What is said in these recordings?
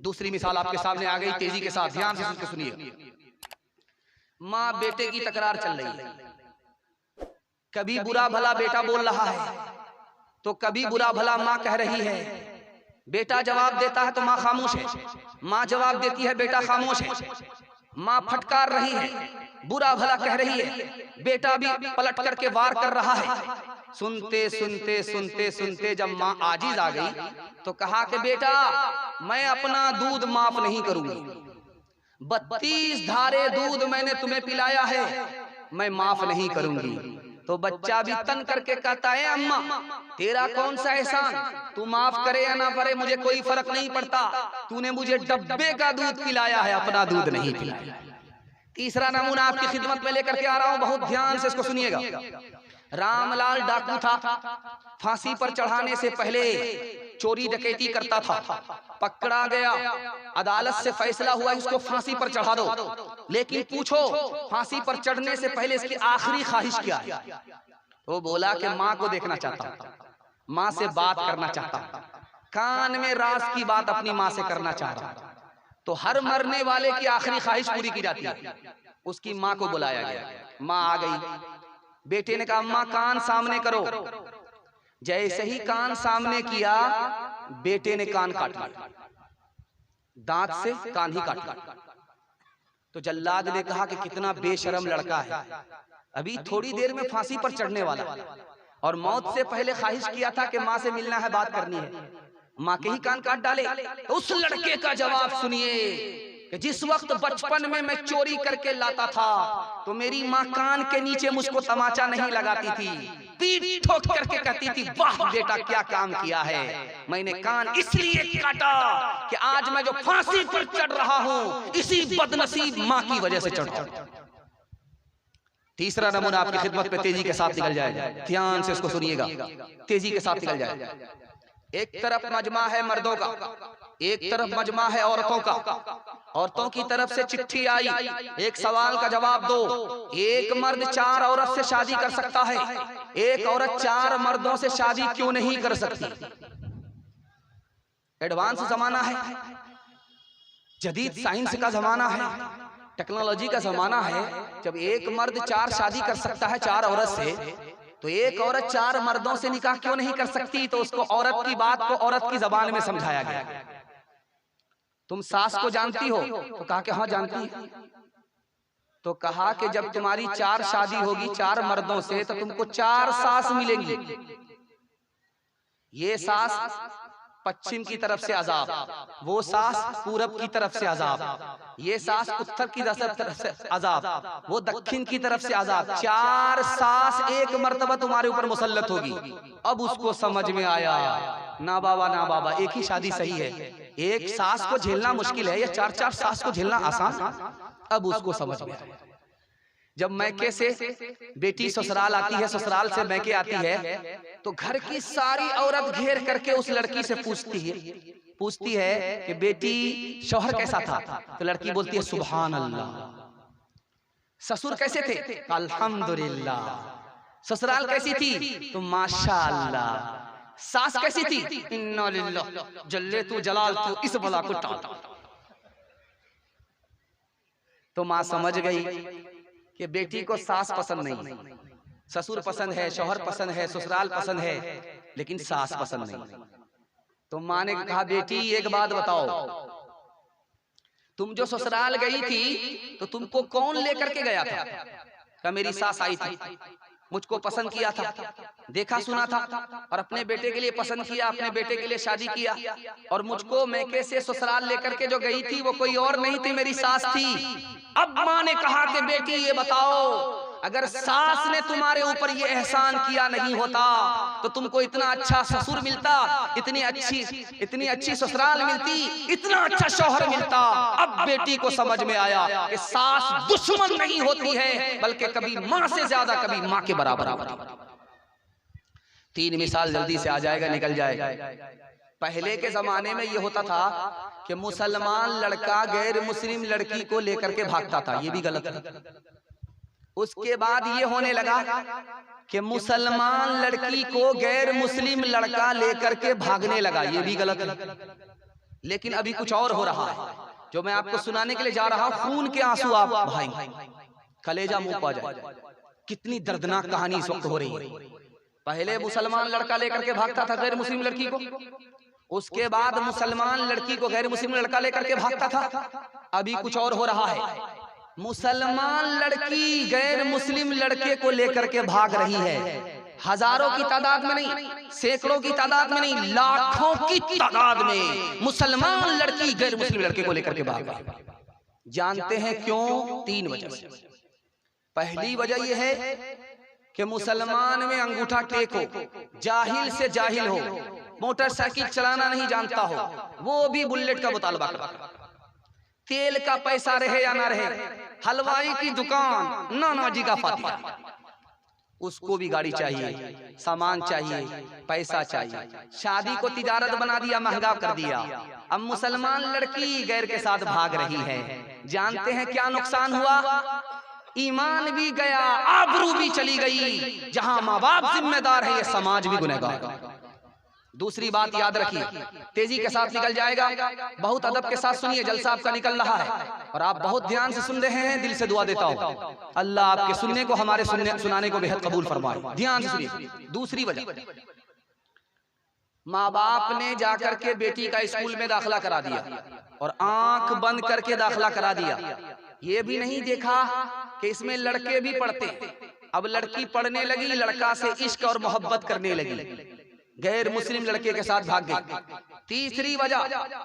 दूसरी मिसाल आपके सामने आ गई, तेजी के साथ ध्यान से सुन के सुनिए। माँ बेटे की तकरार चल रही है, कभी बुरा भला बेटा बोल रहा है तो कभी बुरा भला माँ कह रही है। बेटा जवाब देता है तो माँ खामोश है, माँ जवाब देती है बेटा खामोश है। माँ फटकार रही है, बुरा भला कह रही है, बेटा भी पलट करके वार कर रहा है। सुनते सुनते सुनते सुनते जब माँ आजिज आ गई तो कहा कि बेटा मैं अपना दूध माफ नहीं करूंगी, 32 धारे दूध मैंने तुम्हें पिलाया है, मैं माफ नहीं करूंगी। तो बच्चा भी तन करके कहता है अम्मा तेरा कौन सा एहसान, तू माफ करे या ना करे मुझे कोई फर्क नहीं पड़ता, तूने मुझे डब्बे का दूध पिलाया है, अपना दूध नहीं पिलाया। तीसरा नमूना आपकी खिदमत में लेकर के आ रहा हूं, बहुत ध्यान से इसको सुनिएगा। रामलाल डाकू था, फांसी पर चढ़ाने से पहले चोरी डकैती करता था, पकड़ा गया, अदालत से फैसला हुआ इसको फांसी पर चढ़ा दो। लेकिन पूछो फांसी पर चढ़ने से पहले इसकी आखिरी ख्वाहिश क्या है? वो बोला कि माँ को देखना चाहता हूं, माँ से बात करना चाहता हूं, कान में राज की बात अपनी माँ से करना चाह रहा हूं। तो हर मरने वाले की आखिरी ख्वाहिश पूरी की जाती है। उसकी माँ को बुलाया गया, माँ आ गई। बेटे ने कहा अम्मा कान सामने करो। जैसे ही कान सामने किया बेटे ने कान काट लिया, दांत से कान ही काट लिया। तो जल्लाद ने कहा कि कितना बेशरम लड़का है, अभी थोड़ी देर में फांसी पर चढ़ने वाला और मौत से पहले ख्वाहिश किया था कि माँ से मिलना है, बात करनी है, माँ के ही कान काट डाले। तो उस लड़के का जवाब सुनिए कि जिस वक्त बचपन में मैं चोरी करके लाता था तो मेरी माँ कान के नीचे मुझको तमाचा नहीं लगाती थी, पीठ ठोक करके कहती थी वाह बेटा क्या काम किया है। मैंने कान इसलिए काटा कि आज मैं जो फांसी पर चढ़ रहा हूँ इसी बदनसीब माँ की वजह से चढ़ रहा। तीसरा नमूना आपकी खिदमत पे तेजी के साथ निकल जाए, ध्यान से इसको सुनिएगा, तेजी के साथ निकल जाए। एक तरफ मजमा है मर्दों का, एक तरफ मजमा है औरतों का। औरतों की तरफ से चिट्ठी आई, एक सवाल का जवाब दो। एक मर्द 4 औरत से शादी कर सकता है, एक औरत 4 मर्दों से शादी क्यों नहीं कर सकती? एडवांस जमाना है, जदीद साइंस का जमाना है, टेक्नोलॉजी का जमाना है। जब एक मर्द 4 शादी कर सकता है 4 औरत से, तो एक औरत 4 मर्दों से निकाह क्यों नहीं कर सकती? तो उसको औरत की बात को औरत की जबान में समझाया गया। तुम सास को जानती हो? तो कहा कि हाँ जानती है। तो कहा कि जब तुम्हारी 4 शादी होगी 4 मर्दों से तो तुमको 4 सास मिलेंगी। ये सास पश्चिम की तरफ से अजाब, वो सास पूरब की तरफ से अजाब, ये सास उत्तर की तरफ से अजाब, वो दक्षिण की तरफ से अजाब। 4 सास एक मर्तबा तुम्हारे ऊपर मुसल्लत होगी। अब उसको समझ में आया ना बाबा ना बाबा, एक ही शादी सही है, एक सास को झेलना मुश्किल है, या 4-4 सास को झेलना आसान। अब उसको समझ में आया। जब मैके से बेटी ससुराल आती है, ससुराल से मैके आती है, तो घर की सारी औरत घेर करके उस लड़की से पूछती है कि बेटी शौहर कैसा था? तो लड़की बोलती है सुभान अल्लाह। ससुर कैसे थे? अल्हम्दुलिल्लाह। ससुराल कैसी थी? तो माशाअल्लाह। सास कैसी थी? इन्ना लिल्लाह, जल्ले तू जलाल तू, इस बला को टाल। तो माँ समझ गई कि बेटी को सास पसंद नहीं, ससुर पसंद है, शौहर पसंद है, ससुराल पसंद है, लेकिन सास पसंद नहीं। तो माँ ने कहा बेटी एक बात बताओ, तुम जो ससुराल गई थी तो तुमको कौन लेकर के गया था? क्या मेरी सास आई थी, मुझको पसंद किया था, देखा सुना था और अपने बेटे के लिए पसंद किया, अपने बेटे के लिए शादी किया, और मुझको मैके से ससुराल लेकर के जो गई थी वो कोई और नहीं थी, मेरी सास थी। अब माँ ने कहा कि बेटी ये बताओ, अगर सास ने तुम्हारे ऊपर ये एहसान किया नहीं होता तो तुमको इतना अच्छा ससुर मिलता, इतनी अच्छी ससुराल मिलती, इतना अच्छा शौहर मिलता। अब बेटी को समझ में आया कि सास दुश्मन नहीं होती है, बल्कि कभी माँ से ज्यादा, कभी माँ के बराबर होती है। 3 मिसाल जल्दी से आ जाएगा, निकल जाएगा। पहले के जमाने में ये होता था कि मुसलमान लड़का गैर मुस्लिम लड़की को लेकर के भागता था, ये भी गलत है। उसके बाद ये होने लगा कि मुसलमान लड़की को गैर मुस्लिम लड़का लेकर के भागने लगा, ये भी गलत है। लेकिन अभी कुछ और हो रहा है जो मैं आपको सुनाने के लिए जा रहा हूं। खून के आंसू आप बहाएंगे, कलेजा मुंह पा जाए। कितनी दर्दनाक कहानी इस वक्त हो रही है। पहले मुसलमान लड़का लेकर के भागता था गैर मुस्लिम लड़की को, उसके बाद मुसलमान लड़की को गैर मुस्लिम लड़का लेकर के भागता था। अभी कुछ और हो रहा है, मुसलमान लड़की गैर मुस्लिम लड़के को लेकर के भाग रही है। हजारों की तादाद में नहीं, सैकड़ों की तादाद में नहीं, लाखों की तादाद में मुसलमान लड़की गैर मुस्लिम लड़के को लेकर के भाग रही है। जानते हैं क्यों? 3 वजह से। पहली वजह यह है कि मुसलमान में अंगूठा टेक हो, जाहिल से जाहिल हो, मोटरसाइकिल चलाना नहीं जानता हो, वो भी बुलेट का मुतालबा करता, तेल का पैसा रहे या ना रहे, हलवाई की दुकान, नाना जी का फातिहा, उसको भी गाड़ी चाहिए, सामान चाहिए, पैसा चाहिए। शादी को तिजारत बना दिया, महंगा कर दिया। अब मुसलमान लड़की गैर के साथ भाग रही है। जानते हैं क्या नुकसान हुआ? ईमान भी गया, आबरू भी चली गई। जहां माँ बाप जिम्मेदार है, ये समाज भी गुनहगार। दूसरी बात याद रखिए, तेजी के साथ निकल जाएगा, बहुत अदब के साथ सुनिए, जलसा आपका निकल रहा है और आप बहुत ध्यान से सुन रहे हैं। दिल से दुआ देता हूं अल्लाह आपके सुनने को, हमारे सुनाने को बेहद कबूल फरमाए। ध्यान से सुनिए। दूसरी वजह, माँ बाप ने जाकर के बेटी का स्कूल में दाखिला करा दिया और आंख बंद करके दाखिला करा दिया। ये भी नहीं देखा कि इसमें लड़के भी पढ़ते हैं। अब लड़की पढ़ने लगी, लड़का से इश्क और मोहब्बत करने लगी, गैर मुस्लिम लड़के के साथ भाग गई। तीसरी वजह,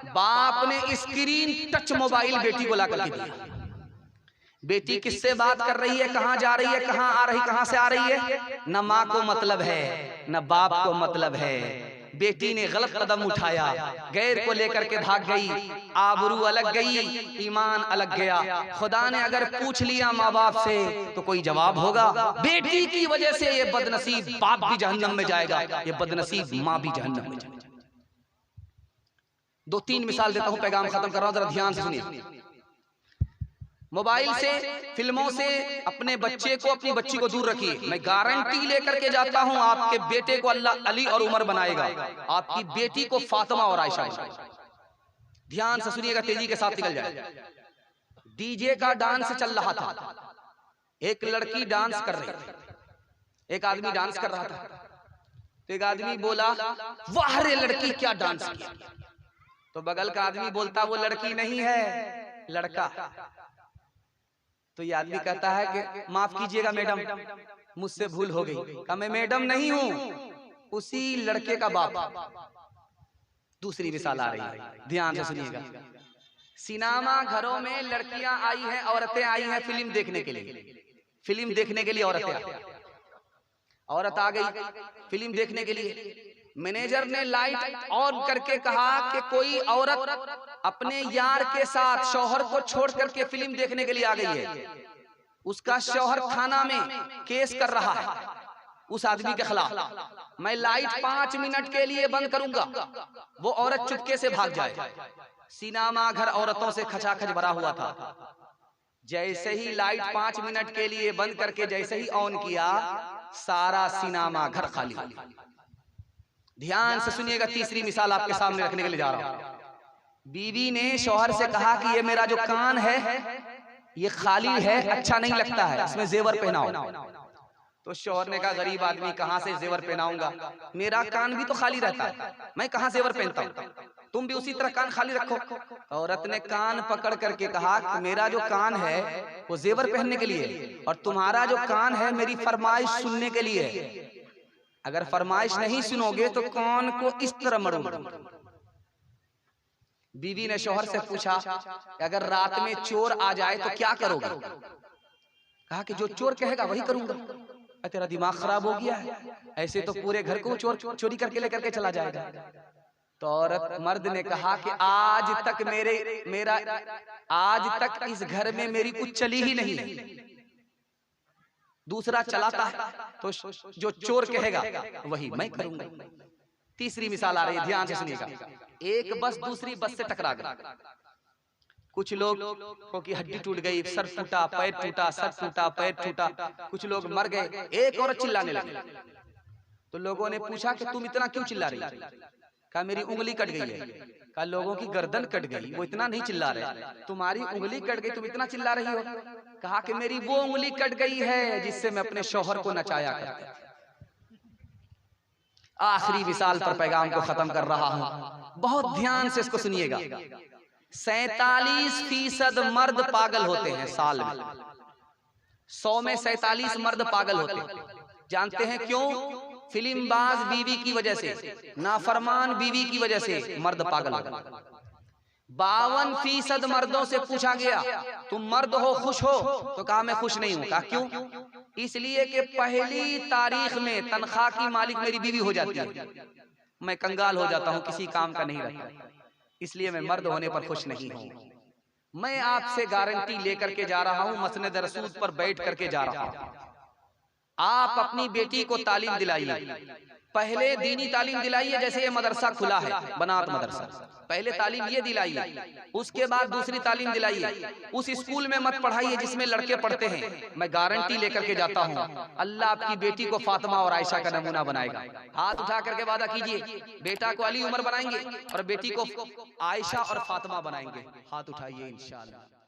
बाप ने स्क्रीन टच मोबाइल बेटी को लाकर के दिया। बेटी किससे बात कर रही है, कहां जा रही है, कहां आ रही, कहां से आ रही है, न माँ को मतलब है न बाप को मतलब है। बेटी ने गलत कदम उठाया, गैर को लेकर के भाग गई, आबरू अलग गई, ईमान अलग गया। खुदा ने अगर पूछ लिया माँ बाप से तो कोई जवाब होगा। बेटी की वजह से ये बदनसीब बाप भी जहन्नम में जाएगा, ये बदनसीब माँ भी जहन्नम में जाएगी। 2-3 मिसाल देता हूं, पैगाम खत्म कर रहा हूं, जरा ध्यान से सुनिए। मोबाइल से, फिल्मों से अपने बच्चे को, अपनी बच्ची को दूर रखिए। मैं गारंटी लेकर के जाता हूं, आपके बेटे को अल्लाह अली और उमर बनाएगा, आपकी बेटी को फातिमा और आयशा बनाएगा। ध्यान से सुनिएगा, तेजी के साथ निकल जाए। डीजे का डांस चल रहा था, एक लड़की डांस कर रही थी, एक आदमी डांस कर रहा था, तो एक आदमी बोला, वाह रे लड़की क्या डांस किया। तो बगल का आदमी बोलता, वो लड़की नहीं है, लड़का। तो ये आदमी कहता है कि माफ कीजिएगा मैडम, मुझसे भूल हो गई। कहा मैं मैडम नहीं हूं, उसी लड़के का बाप। दूसरी मिसाल आ रही है, ध्यान से सुनिएगा। सिनेमा घरों में लड़कियां आई हैं, औरतें आई हैं फिल्म देखने के लिए। फिल्म देखने के लिए औरतें आई, औरत आ गई फिल्म देखने के लिए। मैनेजर ने लाइट ऑन करके कहा कि कोई औरत अपने यार के साथ शौहर को छोड़ करके फिल्म देखने के लिए आ गई है। उसका शौहर थाना में केस कर रहा है उस आदमी के खिलाफ। मैं लाइट 5 मिनट के लिए बंद करूंगा, वो औरत चुपके से भाग जाए। सिनेमा घर औरतों से खचाखच भरा हुआ था। जैसे ही लाइट 5 मिनट के लिए बंद करके जैसे ही ऑन किया, सारा सिनेमा घर खाली। ध्यान से सुनिएगा, तीसरी मिसाल आपके सामने रखने के लिए जा रहा हूं। बीवी ने शौहर से कहा कि ये मेरा जो कान है ये खाली है, अच्छा नहीं लगता है, इसमें जेवर पहनाओ। तो शौहर ने कहा, गरीब आदमी कहां से जेवर पहनाऊंगा, मेरा कान भी तो खाली रहता है, मैं कहां जेवर पहनता हूं, तुम भी उसी तरह कान खाली रखो। औरत ने कान पकड़ करके कहा कि मेरा जो कान है वो जेवर पहनने के लिए, और तुम्हारा जो कान है मेरी फरमाइश सुनने के लिए। अगर फरमाइश नहीं सुनोगे तो कान को इस तरह मरोगे। बीवी ने शौहर से पूछा, अगर रात में चोर आ जाए तो क्या करोगे? कहा कि जो चोर कहेगा वही करूंगा। तेरा दिमाग खराब हो गया है, ऐसे तो पूरे घर को चोर चोरी करके लेकर के चला जाएगा। तो औरत मर्द ने कहा कि आज तक इस घर में मेरी कुछ चली ही नहीं, दूसरा चलाता है, तो जो चोर कहेगा वही मैं करूंगा। तीसरी मिसाल आ रही है, ध्यान से सुनिएगा। एक बस दूसरी बस से टकरा गई। कुछ लोग की हड्डी टूट गई, सर टूटा, पैर टूटा, सर टूटा, पैर टूटा, कुछ लोग मर गए। एक औरत चिल्लाने लगी, तो लोगों ने पूछा कि तुम इतना क्यों चिल्ला रही? कहा मेरी उंगली कट गई है। कहा लोगों की गर्दन कट गई, वो इतना नहीं चिल्ला रहे, तुम्हारी उंगली कट गई, तुम इतना चिल्ला रही हो। कहा कि मेरी वो उंगली कट गई है जिससे मैं अपने शौहर को नचाया करता था। आखिरी विसाल पर पैगाम को खत्म कर रहा हूं, बहुत ध्यान से इसको सुनिएगा। 47% मर्द पागल होते हैं साल में, 100 में 47 मर्द पागल होते हैं। जानते हैं क्यों? फिल्मबाज बीवी की वजह से, नाफरमान बीवी की वजह से मर्द पागल होते हैं। 52% मर्दों से पूछा गया तुम मर्द हो, खुश हो? तो कहा मैं खुश नहीं हूं। कहा क्यों? इसलिए कि पहली तारीख में तनख्वाह की मालिक मेरी बीवी हो जाती है, मैं कंगाल हो जाता हूं, किसी काम का नहीं रहता, इसलिए मैं मर्द होने पर खुश नहीं हूं। मैं आपसे गारंटी लेकर के जा रहा हूं, मसनद रसूल पर बैठ करके जा रहा हूं। आप अपनी बेटी को तालीम दिलाइए, पहले दीनी तालीम दिलाइए। जैसे ये मदरसा खुला है, बनात मदरसा, पहले तालीम ये दिलाइए, उसके बाद दूसरी तालीम दिलाइए। उस स्कूल में मत पढ़ाइए जिसमें लड़के पढ़ते हैं। मैं गारंटी लेकर के जाता हूँ, अल्लाह आपकी बेटी को फातिमा और आयशा का नमूना बनाएगा। हाथ उठा करके वादा कीजिए, बेटा को अली उमर बनाएंगे और बेटी को आयशा और फातिमा बनाएंगे। हाथ उठाइए इंशाअल्लाह।